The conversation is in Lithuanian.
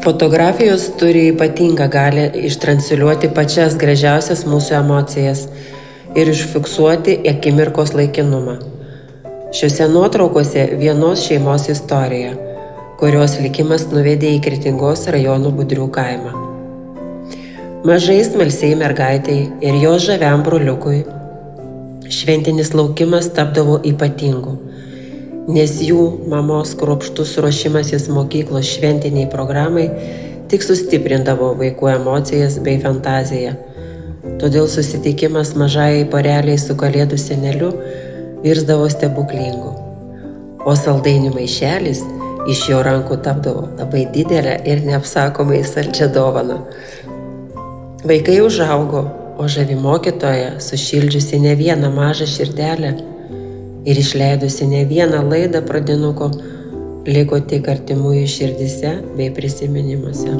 Fotografijos turi ypatingą galią ištransliuoti pačias gražiausias mūsų emocijas ir užfiksuoti akimirkos laikinumą. Šiuose nuotraukose vienos šeimos istorija, kurios likimas nuvedė į Kretingos rajono Budrių kaimą. Mažai smalsiai mergaitei ir jos žaviam broliukui šventinis laukimas tapdavo ypatingu, nes jų mamos kruopštus ruošimasis mokyklos šventiniai programai tik sustiprindavo vaikų emocijas bei fantaziją. Todėl susitikimas mažai poreliai su kalėdų seneliu virsdavo stebuklingu, o saldainių maišelis iš jo rankų tapdavo labai didelę ir neapsakomai saldžią dovaną. Vaikai užaugo, o žavi mokytoja, sušildžiusi ne vieną mažą širdelę ir išleidusi ne vieną laidą pradinuko, liko tik artimųjų širdyse bei prisiminimuose.